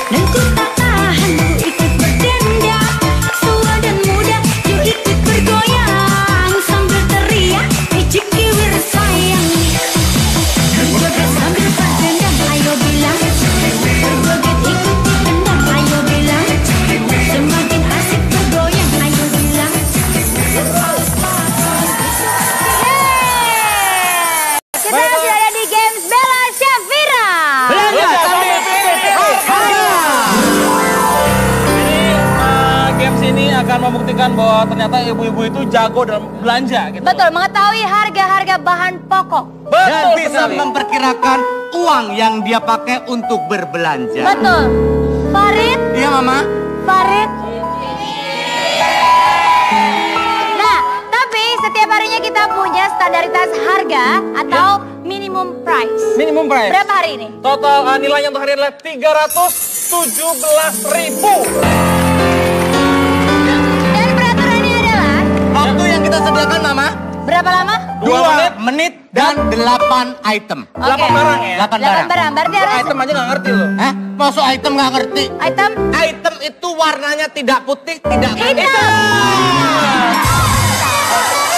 Dan ku tak tahan, ku ikut berdendang. Tua dan muda, yuk ikut bergoyang sambil teriak rezeki bersayang. Berjoget sambil berdendang, ayo bilang. Berjoget ikut ditendang, ayo bilang. Semakin asik bergoyang, ayo bilang. Kita masih ada di Games Bella Syafira. Belanja sambil pilih harga. Games ini akan membuktikan bahwa ternyata ibu-ibu itu jago dalam belanja gitu. Betul, mengetahui harga-harga bahan pokok. Dan bisa sekali. memperkirakan uang yang dia pakai untuk berbelanja. Betul. Farid, Iya Mama. Farid. Nah, tapi setiap harinya kita punya standaritas harga atau minimum price. Minimum price. Berapa hari ini? Total nilainya untuk hari ini adalah 317.000. Dan peraturannya adalah Waktu yang kita sediakan Mama, berapa lama? 2 menit dan 8 item. 8 barang ya? 8 barang. Barang. Berarti harus Item aja nggak ngerti loh. Hah? Masuk item nggak ngerti? item Item itu warnanya tidak putih, tidak hitam.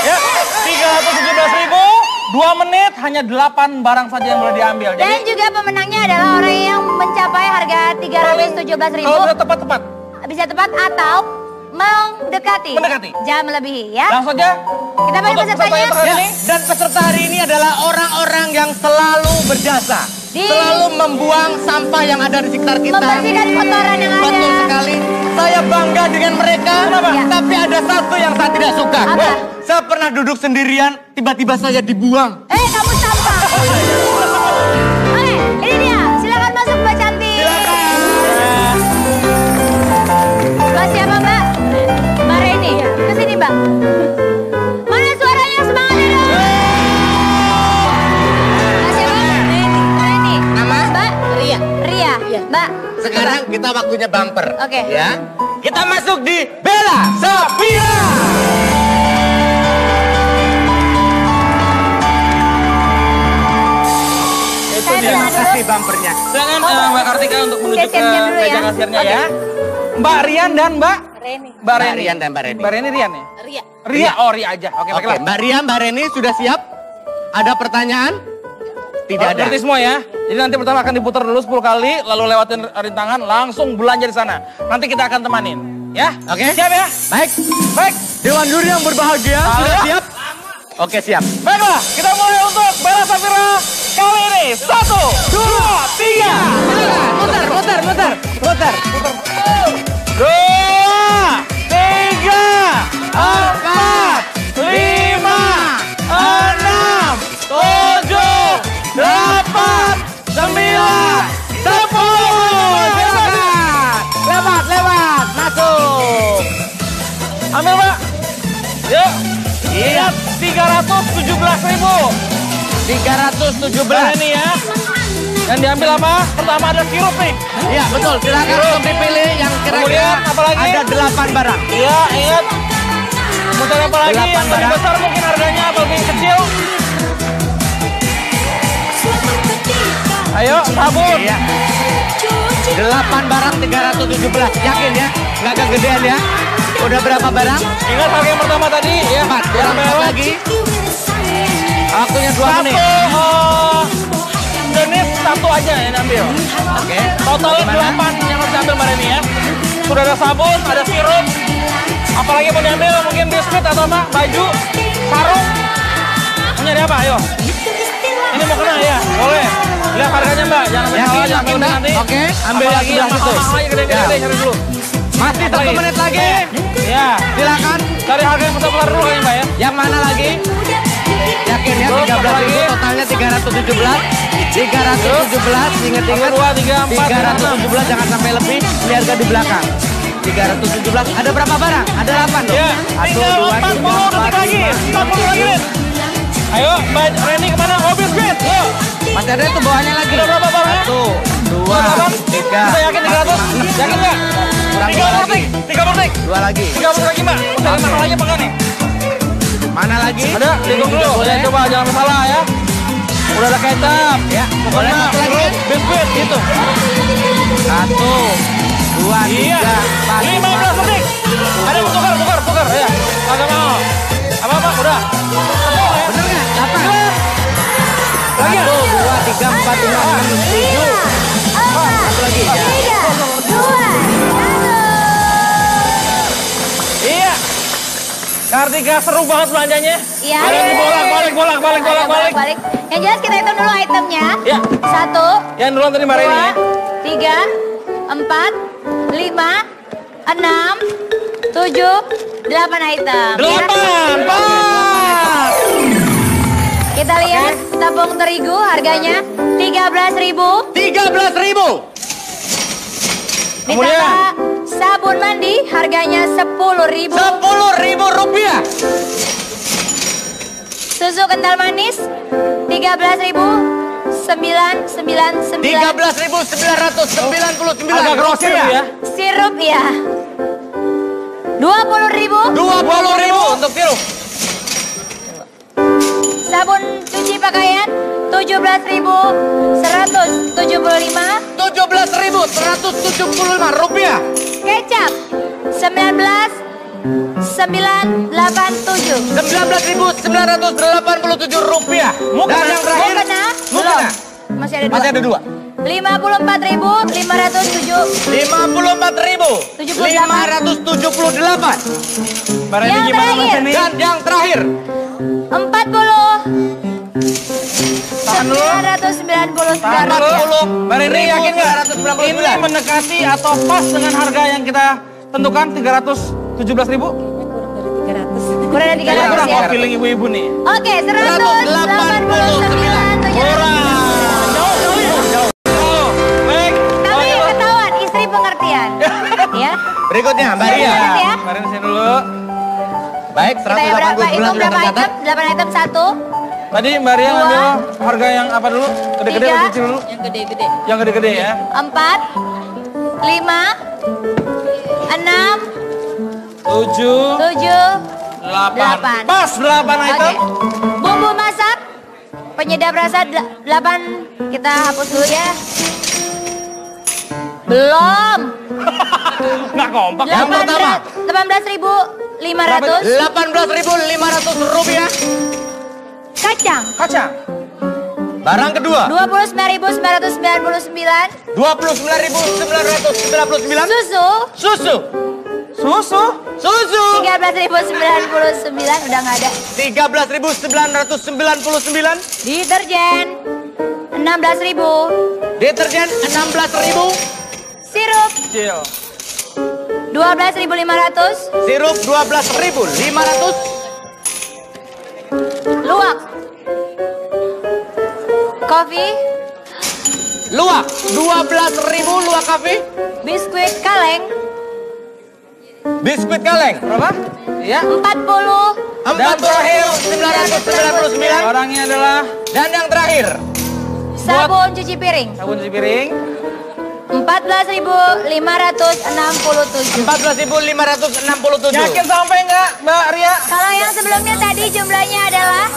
Ya, 317.000, 2 menit, hanya 8 barang saja yang boleh diambil. Dan Jadi, juga pemenangnya adalah orang yang mencapai harga 317.000. kalau bisa tepat-tepat, Bisa tepat atau mendekati. Mendekati. Jangan melebihi ya. langsung aja. Kita bagi Untuk pesertanya. peserta yang hari Ya, ini. dan peserta hari ini adalah orang-orang yang selalu berjasa. Selalu membuang sampah yang ada di sekitar kita. Membersihkan kotoran yang ada. Betul sekali. Saya bangga dengan mereka. Kenapa? Ya. Tapi ada satu yang saya tidak suka. Apa? Wah, saya pernah duduk sendirian, tiba-tiba saya dibuang. Kamu sampah. Oke, ini dia. Silakan masuk Mbak Cantik. Mbak siapa Mbak? Mbak Reni. Kesini Mbak. Mana suaranya semangat dong? Mbak siapa? Reni. Nama? Mbak? Ria. Ria. Mbak. Sekarang kita waktunya bumper. Oke. Ya. Kita masuk di Bella Syafira. Itu dia. Terima kasih bumpernya. Silakan Mbak Kartika untuk menuju ke Siap-siap dulu ya. meja kasirnya Oke. ya. Mbak Rian dan Mbak Reni. Mbak Mbak Reni. Rian dan Mbak Reni. Mbak Reni Rian ya? Ria. Ria, oh Ria aja. Oke, Oke, baiklah. Mbak Ria, Mbak Reni sudah siap? Ada pertanyaan? Tidak ada. Ngerti semua ya. Jadi nanti pertama akan diputar dulu 10 kali, lalu lewatin rintangan, langsung belanja di sana. Nanti kita akan temanin, ya. Oke. Siap ya? Baik. Baik. Dewan juri yang berbahagia sudah siap? Oke, siap. Baiklah, kita mulai untuk Bella Syafira kali ini. 1, 2, 3. Muter. 2, 3, 4, 5, 6, 7, 8, 9, 10. Silakan. Lewat. Masuk. Ambil Mbak. Yuk. Lihat 317.000. 317. Ini ya. Yang diambil apa? Pertama ada sirup nih. Iya, betul. Silakan untuk dipilih yang kira-kira Kemudian apa lagi? ada 8 barang. Iya, ingat. Kemudian apa lagi? 8 Yang lebih barang. besar mungkin harganya, apa lebih kecil? Ayo, sabun. Iya. 8 barang 317. Yakin ya? Nggak kegedean ya? Udah berapa barang? Ingat harga yang pertama tadi ya. 4. Yang Kurang 4 merah. lagi. Waktunya 2 menit. Satu jenis satu aja yang ambil. Oke. Totalnya Bagaimana? 8 yang harus diambil Mbak Reni ya. Sudah ada sabun, ada sirup. Apalagi mau diambil mungkin biskuit atau apa? Baju, sarung. Mau nyari apa? Ayo. Ini mau kena ya? Boleh. Lihat harganya Mbak, jangan sampai salah, jangan yakin, sampai Mbak? nanti. Oke, ambil yang Apalagi yang sebelah situ. mahal-mahal aja gede-gede, Ya. cari dulu. Masih 1 menit lagi. Ya. Silakan. Cari harga yang besar dulu kayaknya Mbak ya. Yang mana lagi? Yakin ya? Terus, 13 apa ribu lagi? totalnya 317. 317, inget-inget. 1, 2, 3, 4, 317 jangan sampai lebih. Ini harga di belakang. 317. Ada berapa barang? Ada 8 dong. Ya, 1, tinggal 2, 40 detik lagi. 40 lagi, Rin. Ayo, Mbak Reni kemana? Oh, biskuit. Yuk. Masih ada itu bawahnya lagi. Udah berapa barangnya? 1, 2, Buat abang? 3. Kita yakin 300? Yakin nggak? Kurang 30 dua detik. 30 detik. 2 lagi. 30 lagi, Mbak. Cari mahal lagi apa nggak nih? Mana lagi? Ada? Hitung dulu. Boleh. Ya, coba, jangan salah ya. Udah ada kecap. Ya, boleh Pokoknya satu lagi. biskuit gitu. 1, Iya. 15 detik. Ada yang tukar ya. Kagak mau. Apa udah. Bener nggak? 8. Lagi ya? 1, 2, 3, 4, 5, 6, 7. Satu lagi ya. 3, 2, 1. Iya. Kartika seru banget belanjanya. Iya. Ada yang bolak-balik. Yang jelas kita hitung dulu itemnya. Ya. 1, Yang duluan tadi Mbak Reni ya. 2, 3, 4, 5, 6, 7, 8 item. 8, pas. Kita lihat tepung terigu harganya 13.000. 13.000. Ditambah sabun mandi harganya 10.000. 10.000 rupiah. Susu kental manis 13.999. 13.999 Agak grosir ya. Sirup ya 20.000. 20.000 untuk sirup. Sabun cuci pakaian 17.175. 17.175 rupiah. Kecap 19.987. 19.987 rupiah. Dan yang terakhir, Mukena belum. Masih ada 2. Masih ada 2. Mbak 54.578. Reni Yang gimana terakhir. Mas ini? Dan yang terakhir, 40.999. Mbak Reni yakin nggak? 4.999. Ini mendekati atau pas dengan harga yang kita tentukan 317.000? Kurang dari 300 Kurang ya. feeling ibu-ibu nih. Oke, 189. Jauh. Baik. Tapi ketahuan istri pengertian. Ya. berikutnya Mbak Ria. Ya. Mbak Reni sini dulu. Baik, Kita ya berapa? 189 Hitung sudah berapa tercatat. item? 8 item 1. Tadi Mbak Ria Dua. ngambil harga yang apa dulu? Gede-gede 3. atau kecil dulu? Yang gede-gede ya. 4, 5, 6, 7, 7, 8. Pas 8 Oke. item. Bumbu masak, penyedap rasa 8. Kita hapus dulu ya. Belum. Nggak kompak. Yang pertama. 18.500. 18.500 rupiah. Kacang. Kacang. Barang kedua, 29.999. 29.999. Susu. Susu. 13.099 udah nggak ada. 13.999. Deterjen 16.000. Deterjen 16.000. Sirup Kecil. 12.500. Sirup 12.500. Luwak. Kopi. Luwak 12.000 luwak kopi. Biskuit kaleng Biskuit kaleng Berapa? Iya. 40. 40.999. Orangnya adalah Dan yang terakhir, Sabun cuci piring sabun cuci piring. 14.567. 14.567. Yakin sampai nggak Mbak Ria? Kalau yang sebelumnya tadi jumlahnya adalah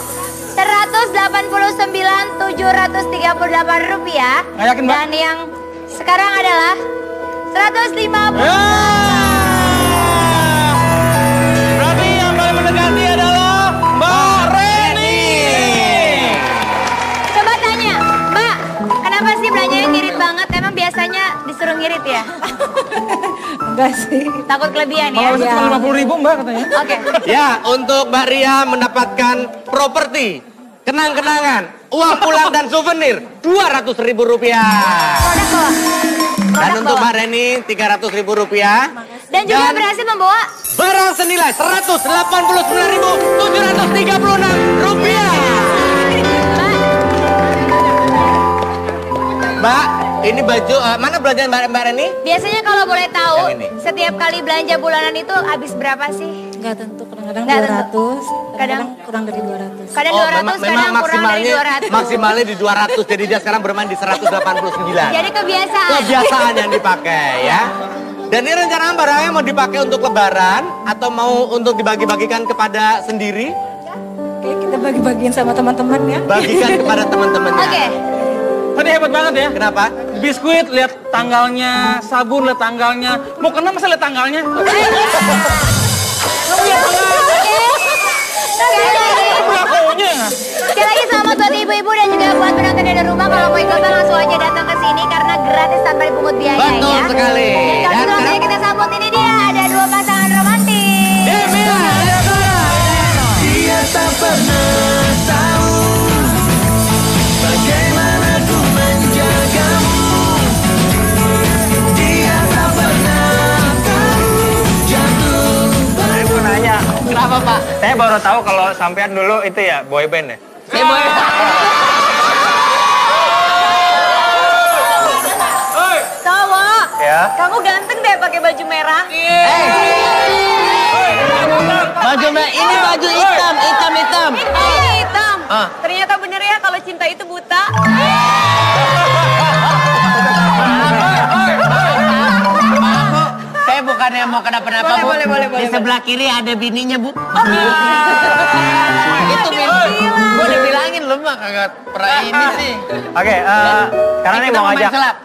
189.738 rupiah. Nggak yakin, Mbak? Dan yang sekarang adalah 150. Berarti yang paling mendekati adalah Mbak Reni. Coba tanya, Mbak, kenapa sih belanjanya ngirit banget? Emang biasanya disuruh ngirit ya? Enggak sih. Takut kelebihan ya? Kalau cuma 50.000 Mbak katanya. Oke. Ya, untuk Mbak Ria mendapatkan properti, kenang-kenangan, uang pulang dan souvenir 200.000 rupiah. Produk bawah. Dan Produk untuk bawah. Mbak Reni 300.000 rupiah. Dan juga berhasil membawa Barang senilai 189.736 rupiah. Mbak, ini baju mana belanjaan Mbak Reni? biasanya kalau boleh tahu Yang ini. setiap kali belanja bulanan itu habis berapa sih? Enggak tentu, kadang-kadang Nggak 200, Kadang- kadang kurang dari 200. Kadang 200, kadang kurang dari 200. maksimalnya di 200. Jadi dia sekarang bermain di 189. Jadi kebiasaan. Kebiasaan yang dipakai ya. Dan ini rencana barangnya mau dipakai untuk lebaran atau mau untuk dibagi-bagikan kepada sendiri? Oke, kita bagi-bagiin sama teman-teman ya. Bagikan kepada teman-temannya. Oke. Tadi hebat banget ya. Kenapa? biskuit lihat tanggalnya, sabun lihat tanggalnya. Mau kena masa lihat tanggalnya? Pelakunya. Sekali lagi selamat buat ibu-ibu dan juga buat penonton dari rumah. Kalau mau ikutan langsung aja datang ke sini karena gratis tanpa dipungut biaya ya. Betul sekali. Dan langsung aja kita sambut ini dia ada dua pasangan romantis. Demila dan Sarah. Dia tak pernah tahu bagaimana ku menjagamu. Dia tak pernah tahu jatuh. Saya mau nanya, Kenapa Pak? saya baru tahu kalau sampean dulu itu ya boyband ya. Saya boleh. Tawa, Ya. kamu ganteng deh pakai baju merah. Baju ini baju hitam. Ini hitam. Ah. Ternyata bener ya kalau cinta itu buta. Saya bukannya mau kenapa-napa, Bu. Boleh. Di sebelah kiri ada bininya, Bu. Oh, Itu bini. Gue udah bilangin lu mah kagak pernah ini sih. Oke, karena nih Kita mau mau main ngajak. sulap.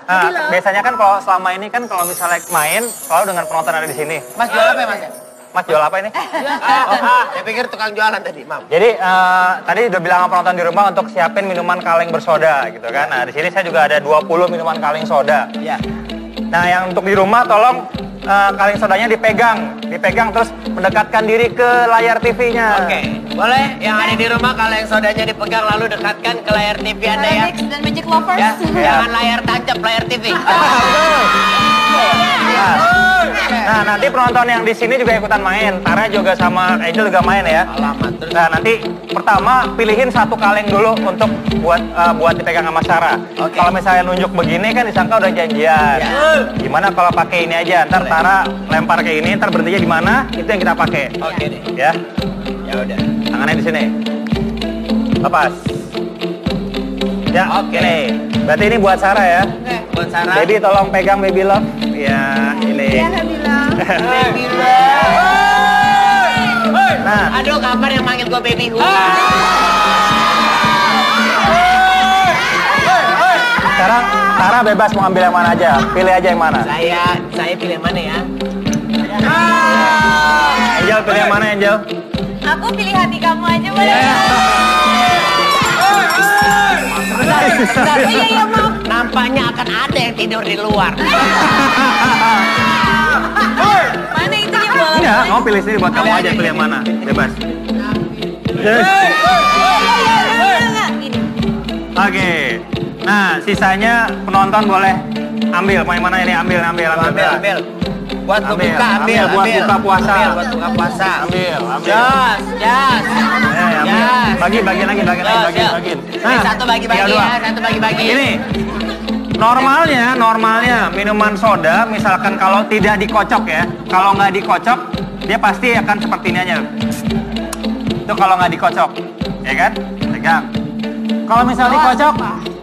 Biasanya kan kalau selama ini kan kalau misalnya main selalu dengan penonton ada di sini. Mas jual apa ya, Mas? Mas jual apa ini? Saya pikir tukang jualan tadi, maaf. Jadi tadi udah bilang sama penonton di rumah untuk siapin minuman kaleng bersoda gitu kan. Nah, di sini saya juga ada 20 minuman kaleng soda. Iya. Nah, yang untuk di rumah tolong kaleng sodanya dipegang terus mendekatkan diri ke layar TV-nya. Oke, boleh yang ada di rumah kalau yang sodanya dipegang lalu dekatkan ke layar TV Anda ya. Alex dan Magic Lovers. Ya, jangan layar tancap layar TV. Nah, nanti penonton yang di sini juga ikutan main. Tara juga sama Angel juga main ya. Alamat terus. Nah, nanti pertama pilihin satu kaleng dulu untuk buat dipegang sama Sarah. Oke. Kalau misalnya nunjuk begini kan disangka udah janjian. Ya. Gimana kalau pakai ini aja? Ntar Tara lempar ke ini, ntar berhentinya di mana? Itu yang kita pakai. Oke deh. Ya. Ya udah. Tangannya di sini. Lepas. Ya, Oke. ini. Berarti ini buat Sarah ya. Buat Sarah. Baby tolong pegang baby love. Ya, ini. Baby Nah, Aduh, kapan yang manggil gue baby gue? sekarang Tara bebas mau ambil yang mana aja. Pilih aja yang mana. Saya pilih yang mana ya? Angel pilih yang mana, Angel? Aku pilih hati kamu aja boleh. Bentar. Iya, maaf. Nampaknya akan ada yang tidur di luar. Mana itu yang bola? Enggak, kamu pilih sendiri buat kamu aja pilih yang mana. Bebas. Gini. Oke. Nah, sisanya penonton boleh ambil. Mau yang mana ini? Ambil. Ambil. Buat Ambil, buka, ambil. buat buka puasa. Ambil, buat buka puasa. Ambil. Jas. Ambil. Bagi lagi. Ini satu bagi-bagi tinggal dua. ya, satu bagi-bagi. Ini normalnya minuman soda misalkan kalau tidak dikocok ya, kalau nggak dikocok dia pasti akan seperti ini aja. Itu kalau nggak dikocok, ya kan? Pegang. Kalau misalnya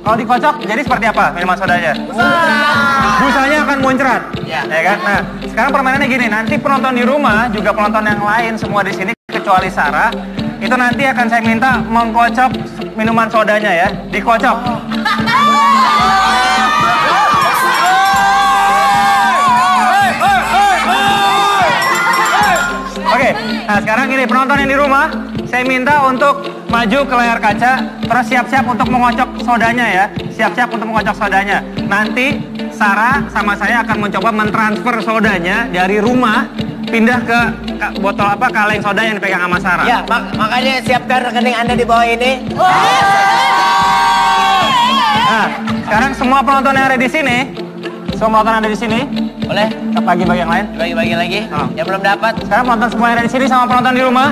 dikocok, jadi seperti apa minuman sodanya? Busanya akan muncrat, Ya. ya kan? Nah, sekarang permainannya gini, nanti penonton di rumah juga penonton yang lain semua di sini kecuali Sarah, itu nanti akan saya minta mengkocok minuman sodanya ya, dikocok. Oke, nah sekarang ini penonton yang di rumah, saya minta untuk maju ke layar kaca, terus siap-siap untuk mengocok sodanya ya, siap-siap untuk mengocok sodanya. Nanti Sarah sama saya akan mencoba mentransfer sodanya dari rumah pindah ke botol kaleng soda yang dipegang sama Sarah. Ya, makanya siapkan rekening Anda di bawah ini. Nah, sekarang semua penonton yang ada di sini, Boleh? bagi-bagi yang lain. Bagi-bagi lagi. Oh. Yang belum dapat. Sekarang penonton semua yang ada di sini sama penonton di rumah,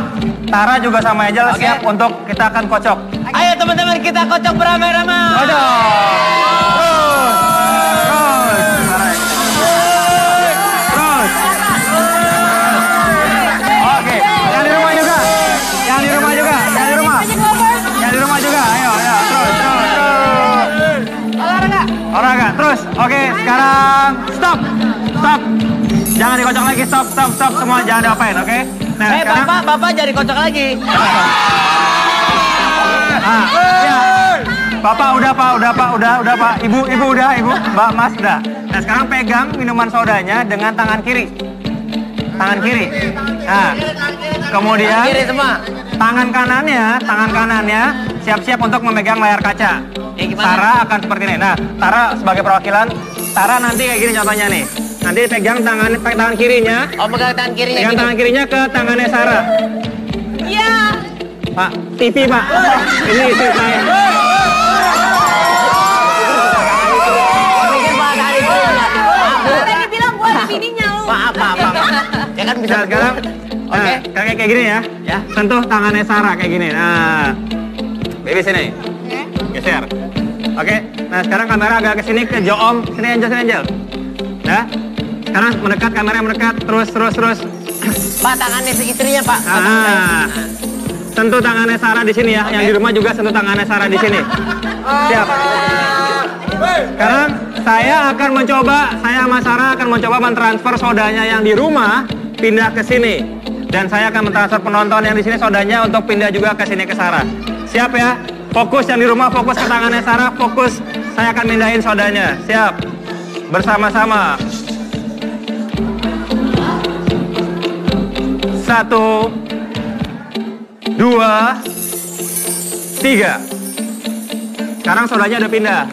Tara juga sama Angel Oke. siap untuk kita akan kocok. Ayo teman-teman kita kocok beramai-ramai. Kocok. Terus. Oke, yang di rumah juga. Ayo, terus. Olahraga. Terus. Oke, sekarang stop. Jangan dikocok lagi, stop. Semua jangan diapain, oke? Nah, sekarang Bapak jadi kocok lagi. ya. Bapak udah Pak. Ibu udah, Mbak Mas udah. Nah sekarang pegang minuman sodanya dengan tangan kiri. Tangan kiri. Nah, kemudian Kiri semua. tangan kanannya siap-siap untuk memegang layar kaca. Gimana? Tara akan seperti ini. Nah, Tara sebagai perwakilan, Tara nanti kayak gini contohnya nih. Nanti pegang tangan kirinya. Oh, pegang tangan kirinya. Pegang tangan kirinya ke tangannya Sarah. Iya. Pak, TV Pak. Ini istri saya. Tadi bilang gua ada bininya lu. Maaf. Ya kan bisa Nah, sekarang Oke. kayak gini ya. Ya. Sentuh tangannya Sarah kayak gini. Nah. Baby sini. Geser. Oke. Nah, sekarang kamera agak ke sini ke Joom. Sini Angel. Nah. Sekarang mendekat, kameranya mendekat. Terus. Pak, tangannya si istrinya, Pak. Nah. Sentuh tangannya Sarah di sini ya. Yang di rumah juga sentuh tangannya Sarah di sini. Siap. Sekarang saya sama Sarah akan mencoba mentransfer sodanya yang di rumah pindah ke sini. Dan saya akan mentransfer penonton yang di sini sodanya untuk pindah juga ke sini ke Sarah. Siap ya? Fokus yang di rumah, fokus ke tangannya Sarah, fokus. Saya akan mindahin sodanya. Siap. Bersama-sama. 1, 2, 3. Sekarang sodanya udah pindah.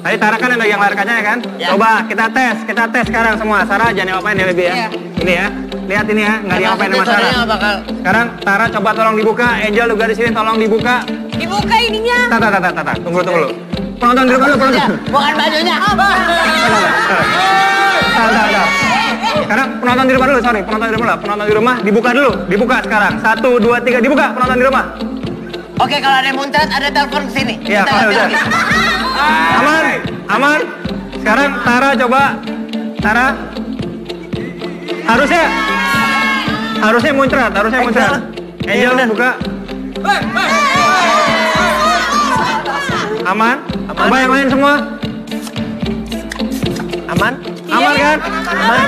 Tadi Tara kan yang megang layar kacanya kan? Ya. Coba kita tes sekarang semua. Sarah jangan diapain ya, Baby ya. Iya. Ini ya. Lihat ini ya, nggak diapain sama Sarah. Sodanya bakal Sekarang Tara coba tolong dibuka. Angel juga di sini tolong dibuka. Dibuka ininya. Tunggu dulu. Penonton di rumah dulu, penonton. bukan bajunya. Bentar. Sekarang penonton di rumah dulu, sorry. Penonton di rumah dibuka dulu. Dibuka sekarang. 1, 2, 3, dibuka penonton di rumah. Oke, kalau ada yang muncrat, ada telepon ke sini. Iya, Kita kalau ambil udah. lagi. Aman. Sekarang Tara coba. Tara. Harusnya muncrat. Angel buka. Aman. Coba yang lain semua. Aman kan? Aman.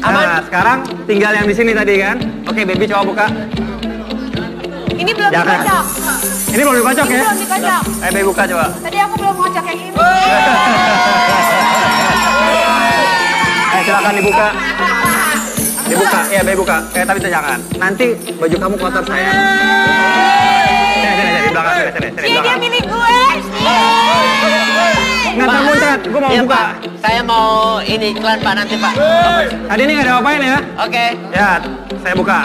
Nah, sekarang tinggal yang di sini tadi kan. Oke, Baby coba buka. Ini belum Jangan. dikocok. Ini belum dikocok Ini ya? belum dikocok. Baby buka coba. Tadi aku belum ngocok yang ini. Silakan dibuka. Iya, Baby buka. Tapi jangan. Nanti baju kamu kotor sayang. Sini, di belakang sini. Dia milik gue. Nggak termuncrat, gue mau Iya, buka. Pak. Saya mau ini iklan, Pak, nanti, Pak. Tadi ini nggak ada apain ya? Oke. Ya, saya buka.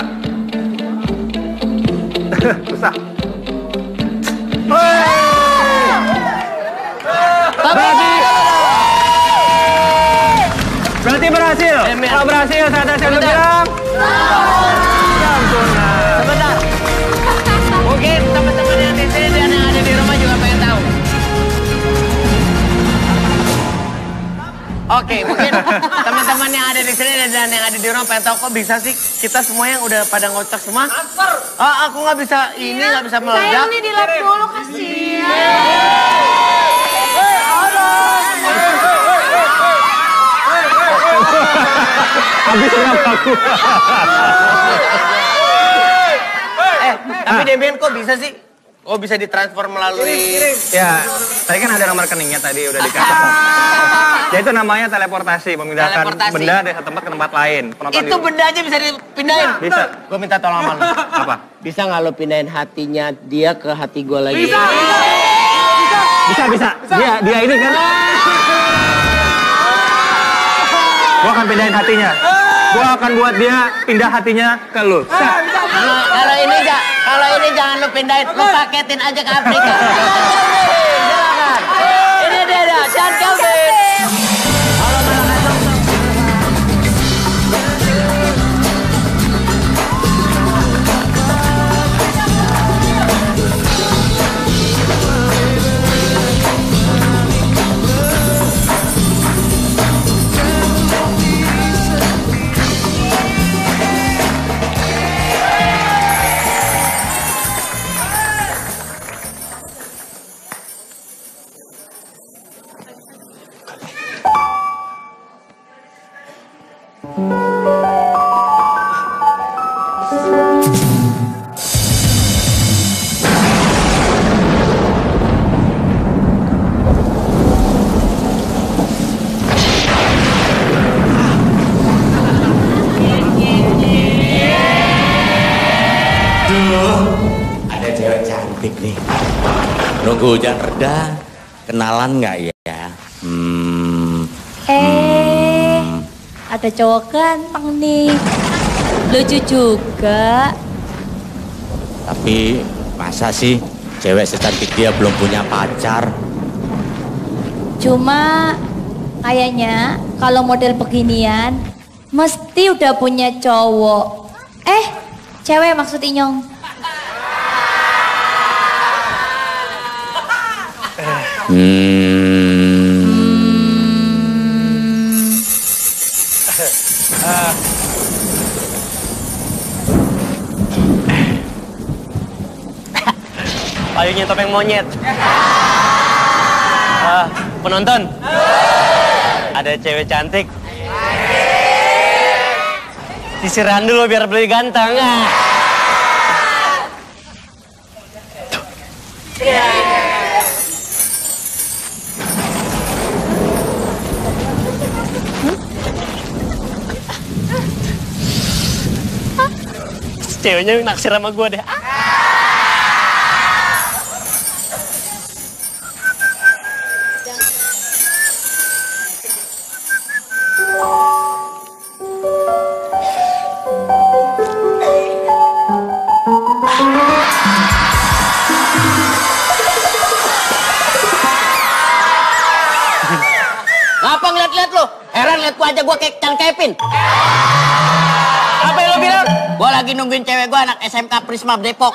Susah. Berarti berhasil. Kalau berhasil, saya udah bilang. Ya ampun. Sebentar. Mungkin teman-teman yang di sini dan yang ada di rumah juga pengen tahu. Oke, mungkin teman-teman yang ada di sini dan yang ada di rumah pengen tahu kok bisa sih kita semua yang udah pada ngocak semua. Oh, aku nggak bisa ini, nggak bisa meledak. Sayang nih di lap dulu kasihan. Habis kenapa aku? Tapi Demian kok bisa sih? Kok bisa ditransfer melalui... Ya, tadi kan ada nomor rekeningnya tadi udah dikasih. Ya itu namanya teleportasi, memindahkan Teleportasi. benda dari satu tempat ke tempat lain. Penonton Itu di- benda aja bisa dipindahin? Bisa. Gue minta tolong sama lu. Apa? Bisa nggak lo pindahin hatinya dia ke hati gue lagi? Bisa. Dia ini kan. Gua akan pindahin hatinya. Gua akan buat dia pindah hatinya ke lu. Kalau ini jangan lo pindahin, lo paketin aja ke Afrika. Silakan. Ini dia, Sean Kelvin. Ada cewek cantik nih. Nunggu hujan reda, kenalan nggak ya? Ada cowok ganteng nih. Lucu juga. Tapi masa sih cewek secantik dia belum punya pacar? Cuma kayaknya kalau model beginian mesti udah punya cowok. Cewek maksud Inyong. Payungnya topeng monyet. Penonton, ada cewek cantik. Sisiran dulu biar beli ganteng. Ceweknya naksir sama gue deh. Ngapa ngeliat-liat lu? Heran liat gua aja gua kayak Chan Kevin. Apa yang lo bilang? Gua lagi nungguin cewek gua anak SMK Prisma Depok.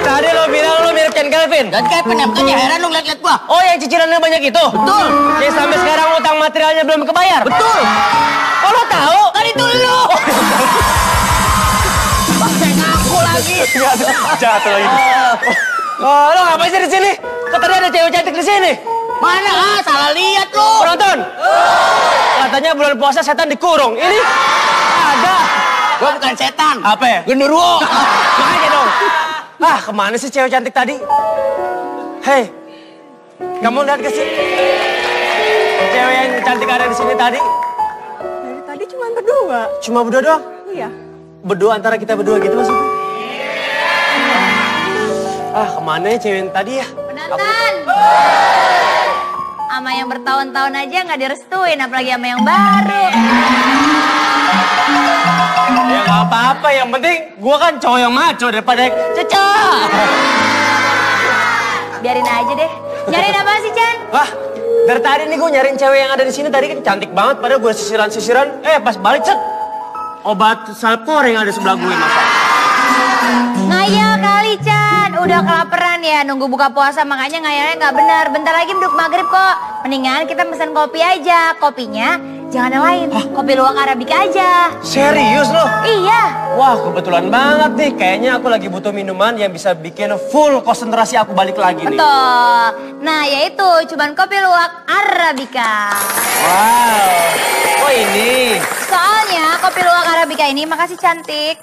Tadi lo bilang lo mirip Chan Kevin. Chan Kevin ya, makanya heran lu ngeliat-liat gua. Oh, yang cicilannya banyak itu? Betul. Yang sampai sekarang utang materialnya belum kebayar? Betul. Oh, lo tahu? Kan itu lu. Pakai ngaku lagi. Jatuh lagi. Oh, lo ngapain sih di sini? Kok tadi ada cewek cantik di sini? Mana? Salah lihat lu. Penonton. Katanya bulan puasa setan dikurung. Ini ada. Gua bukan setan. Apa ya? Genderuwo. Makanya dong. Kemana sih cewek cantik tadi? Hei, kamu lihat ke sini? Cewek yang cantik ada di sini tadi? Dari tadi cuma berdua. Cuma berdua doang? Iya. Berdua antara kita berdua gitu maksudnya? Kemana ya cewek yang tadi ya? Penonton. Sama yang bertahun-tahun aja nggak direstuin, apalagi sama yang baru. Ya nggak apa-apa, yang penting gua kan cowok yang maco daripada Caca. Biarin aja deh. Nyariin apa sih, Chan? Dari tadi nih gue nyariin cewek yang ada di sini tadi kan cantik banget, padahal gue sisiran-sisiran. Pas balik set, obat salpor yang ada sebelah gue masa. Ngayal kali, Chan. Udah kelaparan ya, nunggu buka puasa, makanya ngayalnya nggak benar. Bentar lagi beduk maghrib kok. Mendingan kita pesen kopi aja. Kopinya jangan yang lain, kopi luwak Arabica aja. Serius loh? Iya. Wah, kebetulan banget nih. Kayaknya aku lagi butuh minuman yang bisa bikin full konsentrasi aku balik lagi nih. Betul. Nah, yaitu cuman kopi luwak Arabica. Wow. Oh ini. Soalnya kopi luwak Arabica ini makasih cantik.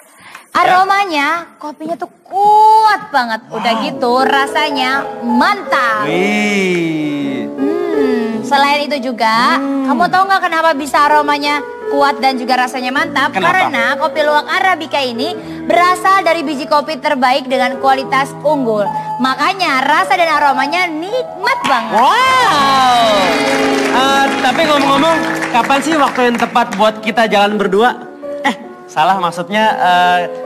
Aromanya, kopinya tuh kuat banget. Udah gitu rasanya mantap. Wih. Selain itu juga, kamu tahu nggak kenapa bisa aromanya kuat dan juga rasanya mantap? Kenapa? Karena kopi luwak Arabica ini berasal dari biji kopi terbaik dengan kualitas unggul. Makanya rasa dan aromanya nikmat banget. Wow. Tapi ngomong-ngomong, kapan sih waktu yang tepat buat kita jalan berdua? Salah, maksudnya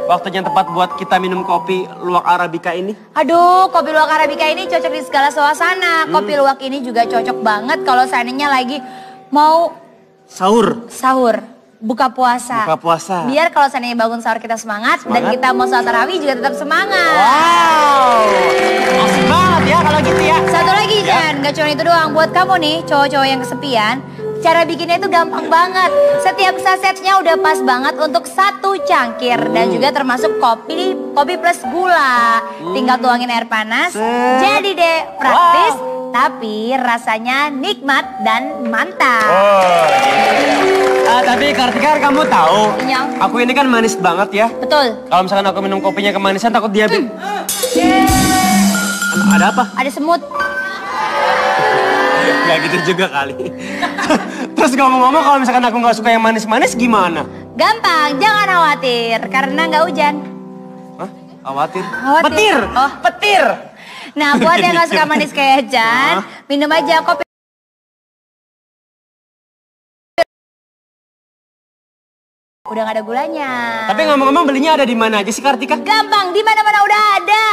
waktu yang tepat buat kita minum kopi luwak Arabica ini? Aduh, kopi luwak Arabica ini cocok di segala suasana. Kopi luwak ini juga cocok banget kalau seandainya lagi mau sahur, buka puasa. Buka puasa. Biar kalau seandainya bangun sahur kita semangat, dan kita mau sholat tarawih juga tetap semangat. Wow. Asik banget ya kalau gitu ya. Satu lagi, Jan, gak cuma itu doang. Buat kamu nih, cowok-cowok yang kesepian, cara bikinnya itu gampang banget. Setiap sasetnya udah pas banget untuk satu cangkir. Dan juga termasuk kopi plus gula. Tinggal tuangin air panas. Jadi deh, praktis. Tapi rasanya nikmat dan mantap. Tapi Kartika, kamu tahu, Inyong. aku ini kan manis banget ya. Betul. Kalau misalkan aku minum kopinya kemanisan, takut diabetes. Ada apa? Ada semut. Gak gitu juga kali. Terus ngomong-ngomong, kalau misalkan aku nggak suka yang manis-manis gimana? Gampang, jangan khawatir karena nggak hujan. Hah? Khawatir? Khawatir. Petir. Oh. Petir. Nah, buat yang nggak suka manis kayak Jan, minum aja kopi. Udah nggak ada gulanya. Tapi ngomong-ngomong belinya ada di mana aja sih Kartika? Gampang, di mana-mana udah ada.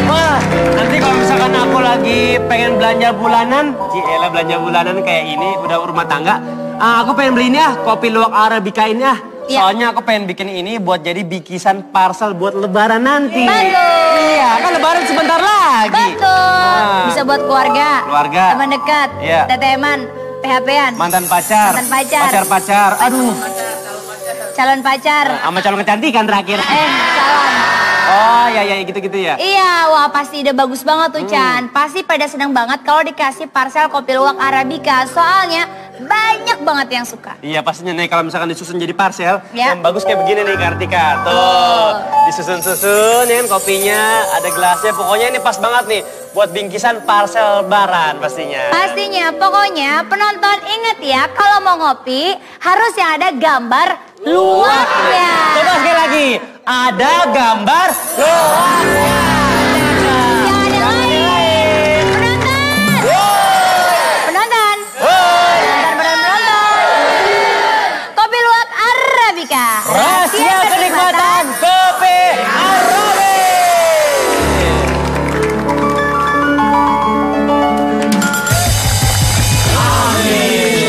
Wah, nanti kalau misalkan aku lagi pengen belanja bulanan, cielah belanja bulanan kayak ini, udah rumah tangga. Aku pengen beli ini kopi luwak Arabica ini Iya. Soalnya aku pengen bikin ini buat jadi bikisan parcel buat lebaran nanti. Bagus. Iya, kan lebaran sebentar lagi. Betul. Bisa buat keluarga. Keluarga. Teman dekat. Iya. Teteman. PHP-an. Mantan pacar. Mantan pacar. Pacar-pacar. Aduh. Calon pacar. Sama calon kecantikan terakhir. Calon. Oh, ya gitu-gitu ya. Iya, wah pasti udah bagus banget tuh Chan. Pasti pada senang banget kalau dikasih parcel kopi luwak Arabica. Soalnya banyak banget yang suka. Iya pastinya nih kalau misalkan disusun jadi parcel Ya. yang bagus kayak begini nih Kartika. Tuh, disusun-susun ya kan kopinya, ada gelasnya. Pokoknya ini pas banget nih buat bingkisan parcel lebaran pastinya. Pastinya, pokoknya penonton inget ya kalau mau ngopi harus yang ada gambar luwaknya. Coba sekali lagi, ada gambar luwaknya. Yang ada lain. Penonton. Penonton. Penonton. Kopi luwak Arabica. Rahasia kenikmatan